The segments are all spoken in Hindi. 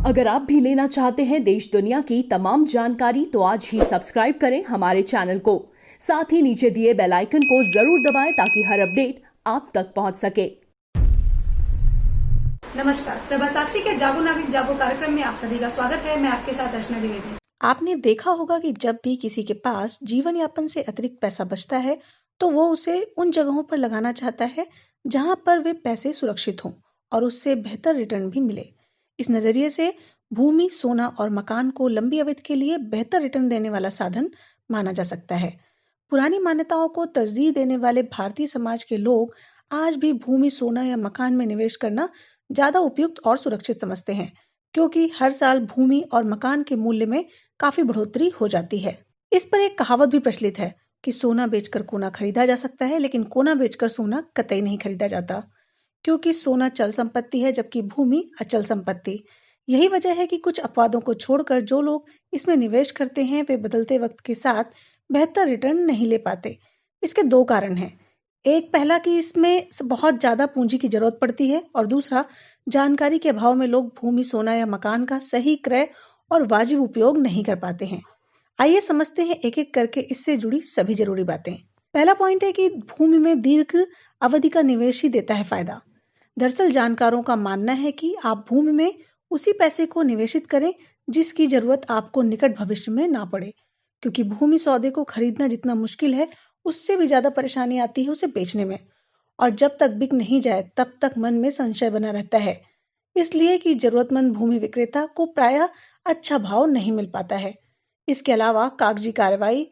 अगर आप भी लेना चाहते हैं देश दुनिया की तमाम जानकारी तो आज ही सब्सक्राइब करें हमारे चैनल को। साथ ही नीचे दिए बेल आइकन को जरूर दबाएं ताकि हर अपडेट आप तक पहुंच सके। नमस्कार, प्रभा साक्षी के जागो नागरिक जागो कार्यक्रम में आप सभी का स्वागत है। मैं आपके साथ अर्चना द्विवेदी। आपने देखा होगा कि जब भी किसी के पास जीवन यापन से अतिरिक्त पैसा बचता है तो वो उसे उन जगहों पर लगाना चाहता है जहां पर वे पैसे सुरक्षित हों और उससे बेहतर रिटर्न भी मिले। इस नजरिए से भूमि, सोना और मकान को लंबी अवधि के लिए बेहतर रिटर्न देने वाला साधन माना जा सकता है। पुरानी मान्यताओं को तरजीह देने वाले भारतीय समाज के लोग आज भी भूमि, सोना या मकान में निवेश करना ज्यादा उपयुक्त और सुरक्षित समझते हैं, क्योंकि हर साल भूमि और मकान के मूल्य में काफी बढ़ोतरी हो जाती है। इस पर एक कहावत भी प्रचलित है कि सोना बेचकर कोना खरीदा जा सकता है, लेकिन कोना बेचकर सोना कतई नहीं खरीदा जाता, क्योंकि सोना चल संपत्ति है जबकि भूमि अचल संपत्ति। यही वजह है कि कुछ अपवादों को छोड़कर जो लोग इसमें निवेश करते हैं वे बदलते वक्त के साथ बेहतर रिटर्न नहीं ले पाते। इसके दो कारण हैं। एक, पहला कि इसमें बहुत ज्यादा पूंजी की जरूरत पड़ती है, और दूसरा, जानकारी के अभाव में लोग भूमि, सोना या मकान का सही क्रय और वाजिब उपयोग नहीं कर पाते हैं। आइए समझते हैं एक एक करके इससे जुड़ी सभी जरूरी बातें। पहला पॉइंट है कि भूमि में दीर्घ अवधि का निवेश ही देता है फायदा। दरअसल जानकारों का मानना है कि आप भूमि में उसी पैसे को निवेशित करें जिसकी जरूरत आपको निकट भविष्य में ना पड़े, क्योंकि भूमि सौदे को खरीदना जितना मुश्किल है उससे भी ज्यादा परेशानी आती है उसे बेचने में, और जब तक बिक नहीं जाए तब तक मन में संशय बना रहता है, इसलिए कि जरूरतमंद भूमि विक्रेता को प्रायः अच्छा भाव नहीं मिल पाता है। इसके अलावा कागजी कार्रवाई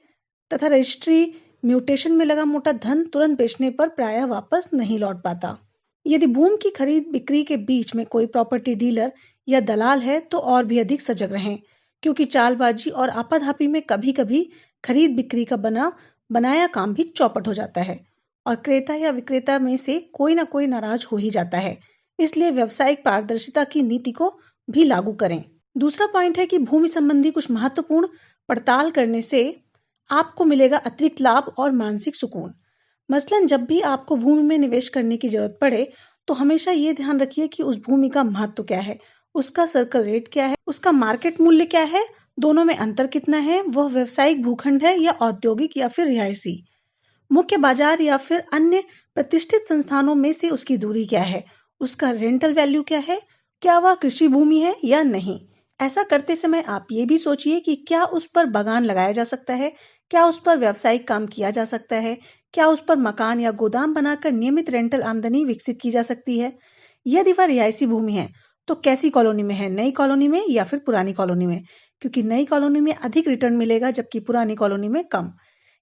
तथा रजिस्ट्री म्यूटेशन में लगा मोटा धन तुरंत बेचने पर प्रायः वापस नहीं लौट पाता। यदि भूमि की खरीद बिक्री के बीच में कोई प्रॉपर्टी डीलर या दलाल है तो और भी अधिक सजग रहें, क्योंकि चालबाजी और आपाधापी में कभी कभी खरीद बिक्री का बनाया काम भी चौपट हो जाता है और क्रेता या विक्रेता में से कोई ना कोई नाराज हो ही जाता है। इसलिए व्यावसायिक पारदर्शिता की नीति को भी लागू करें। दूसरा पॉइंट है कि भूमि संबंधी कुछ महत्वपूर्ण पड़ताल करने से आपको मिलेगा अतिरिक्त लाभ और मानसिक सुकून। मसलन जब भी आपको भूमि में निवेश करने की जरूरत पड़े तो हमेशा ये ध्यान रखिए कि उस भूमि का महत्व क्या है, उसका सर्कल रेट क्या है, उसका मार्केट मूल्य क्या है, दोनों में अंतर कितना है, वह व्यवसायिक भूखंड है या औद्योगिक या फिर रिहायशी, मुख्य बाजार या फिर अन्य प्रतिष्ठित संस्थानों में से उसकी दूरी क्या है, उसका रेंटल वैल्यू क्या है, क्या वह कृषि भूमि है या नहीं। ऐसा करते समय आप ये भी सोचिए कि क्या उस पर बागान लगाया जा सकता है, क्या उस पर व्यावसायिक काम किया जा सकता है, क्या उस पर मकान या गोदाम बनाकर नियमित रेंटल आमदनी विकसित की जा सकती है। यदि वह रिहायशी भूमि है तो कैसी कॉलोनी में है, नई कॉलोनी में या फिर पुरानी कॉलोनी में, क्योंकि नई कॉलोनी में अधिक रिटर्न मिलेगा जबकि पुरानी कॉलोनी में कम।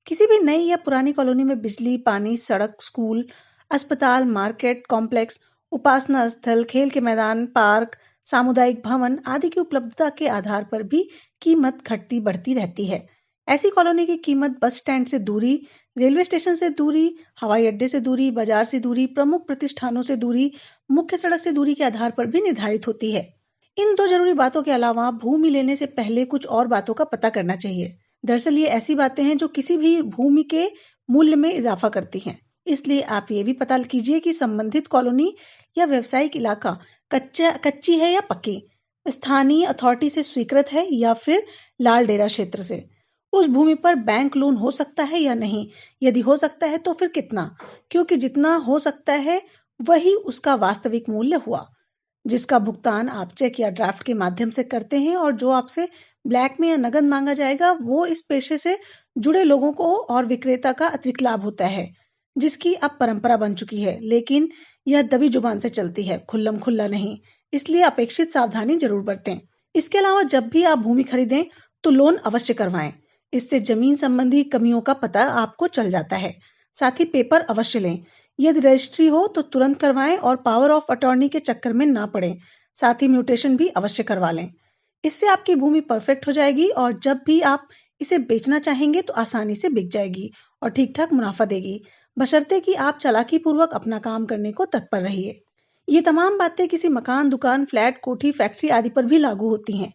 किसी भी नई या पुरानी कॉलोनी में बिजली, पानी, सड़क, स्कूल, अस्पताल, मार्केट कॉम्प्लेक्स, उपासना स्थल, खेल के मैदान, पार्क, सामुदायिक भवन आदि की उपलब्धता के आधार पर भी कीमत घटती बढ़ती रहती है। ऐसी कॉलोनी की कीमत बस स्टैंड से दूरी, रेलवे स्टेशन से दूरी, हवाई अड्डे से दूरी, बाजार से दूरी, प्रमुख प्रतिष्ठानों से दूरी, मुख्य सड़क से दूरी के आधार पर भी निर्धारित होती है। इन दो जरूरी बातों के अलावा भूमि लेने से पहले कुछ और बातों का पता करना चाहिए। दरअसल ये ऐसी बातें हैं जो किसी भी भूमि के मूल्य में इजाफा करती हैं। इसलिए आप ये भी पता कीजिए कि संबंधित कॉलोनी या व्यवसायिक इलाका कच्ची है या पक्की, स्थानीय अथॉरिटी से स्वीकृत है या फिर लाल डेरा क्षेत्र से, उस भूमि पर बैंक लोन हो सकता है या नहीं, यदि हो सकता है तो फिर कितना, क्योंकि जितना हो सकता है वही उसका वास्तविक मूल्य हुआ, जिसका भुगतान आप चेक या ड्राफ्ट के माध्यम से करते हैं, और जो आपसे ब्लैक में या नगद मांगा जाएगा वो इस पेशे से जुड़े लोगों को और विक्रेता का अतिरिक्त लाभ होता है, जिसकी अब परंपरा बन चुकी है, लेकिन यह दबी जुबान से चलती है, खुल्लम खुल्ला नहीं। इसलिए अपेक्षित सावधानी जरूर बरतें। इसके अलावा जब भी आप भूमि खरीदें तो लोन अवश्य करवाएं। इससे जमीन संबंधी कमियों का पता आपको चल जाता है। साथ ही पेपर अवश्य लें। यदि रजिस्ट्री हो तो तुरंत करवाएं और पावर ऑफ अटॉर्नी के चक्कर में ना पड़ें। साथ ही म्यूटेशन भी अवश्य करवा लें। इससे आपकी भूमि परफेक्ट हो जाएगी और जब भी आप इसे बेचना चाहेंगे तो आसानी से बिक जाएगी और ठीक ठाक मुनाफा देगी, बशर्ते कि आप चालाकी पूर्वक अपना काम करने को तत्पर रहिए। ये तमाम बातें किसी मकान, दुकान, फ्लैट, कोठी, फैक्ट्री आदि पर भी लागू होती हैं।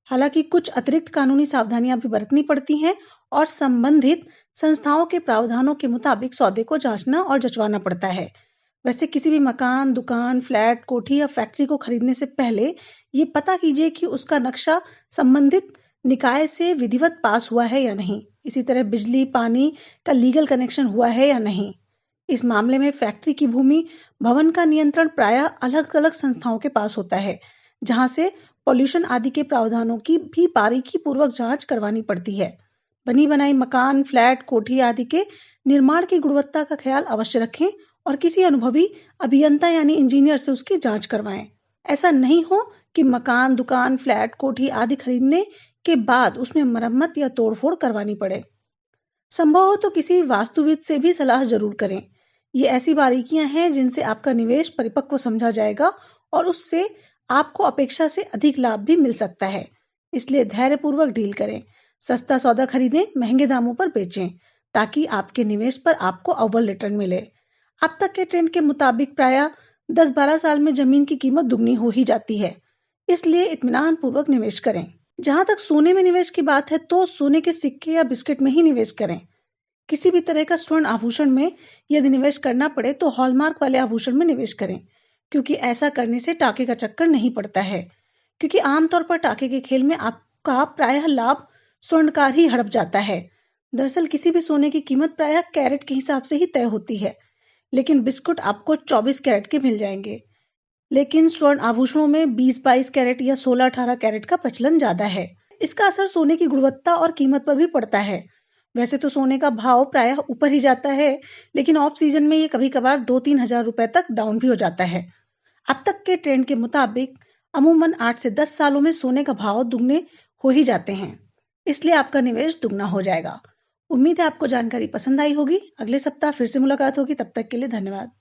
हालांकि कुछ अतिरिक्त कानूनी सावधानियां भी बरतनी पड़ती हैं और संबंधित संस्थाओं के प्रावधानों के मुताबिक सौदे को जांचना और जचवाना पड़ता है। वैसे किसी भी मकान, दुकान, फ्लैट, कोठी या फैक्ट्री को खरीदने से पहले ये पता कीजिए कि उसका नक्शा संबंधित निकाय से विधिवत पास हुआ है या नहीं। इसी तरह बिजली, पानी का लीगल कनेक्शन हुआ है या नहीं। इस मामले में फैक्ट्री की भूमि, भवन का नियंत्रण प्रायः अलग-अलग संस्थाओं के पास होता है, जहां से पॉल्यूशन आदि के प्रावधानों की भी बारीकी पूर्वक जांच करवानी पड़ती है। बनी बनाई मकान, फ्लैट, कोठी आदि के निर्माण की गुणवत्ता का ख्याल अवश्य रखें और किसी अनुभवी अभियंता यानी इंजीनियर से उसकी जांच करवाएं। ऐसा नहीं हो कि मकान, दुकान, फ्लैट, कोठी आदि खरीदने के बाद उसमें मरम्मत या तोड़फोड़ करवानी पड़े। संभव हो तो किसी वास्तुविद से भी सलाह जरूर करें। ये ऐसी बारीकियां हैं जिनसे आपका निवेश परिपक्व समझा जाएगा और उससे आपको अपेक्षा से अधिक लाभ भी मिल सकता है। इसलिए धैर्यपूर्वक डील करें, सस्ता सौदा खरीदें, महंगे दामों पर बेचें, ताकि आपके निवेश पर आपको अव्वल रिटर्न मिले। अब तक के ट्रेंड के मुताबिक प्रायः 10-12 साल में जमीन की कीमत दुगनी हो ही जाती है, इसलिए इत्मीनान पूर्वक निवेश करें। जहां तक सोने में निवेश की बात है तो सोने के सिक्के या बिस्किट में ही निवेश करें। किसी भी तरह का स्वर्ण आभूषण में यदि निवेश करना पड़े तो हॉलमार्क वाले आभूषण में निवेश करें, क्योंकि ऐसा करने से टाके का चक्कर नहीं पड़ता है। क्योंकि आमतौर पर टाके के खेल में आपका प्रायः लाभ स्वर्णकार ही हड़प जाता है। दरअसल किसी भी सोने की कीमत प्रायः कैरेट के हिसाब से ही तय होती है, लेकिन बिस्कुट आपको 24 कैरेट के मिल जाएंगे। लेकिन स्वर्ण आभूषणों में 20-22 कैरेट या 16-18 कैरेट का प्रचलन ज्यादा है। इसका असर सोने की गुणवत्ता और कीमत पर भी पड़ता है। वैसे तो सोने का भाव प्रायः ऊपर ही जाता है, लेकिन ऑफ सीजन में ये कभी कभार 2-3 हजार रुपए तक डाउन भी हो जाता है। अब तक के ट्रेंड के मुताबिक अमूमन 8 से 10 सालों में सोने का भाव दुगने हो ही जाते हैं, इसलिए आपका निवेश दुगना हो जाएगा। उम्मीद है आपको जानकारी पसंद आई होगी। अगले सप्ताह फिर से मुलाकात होगी, तब तक के लिए धन्यवाद।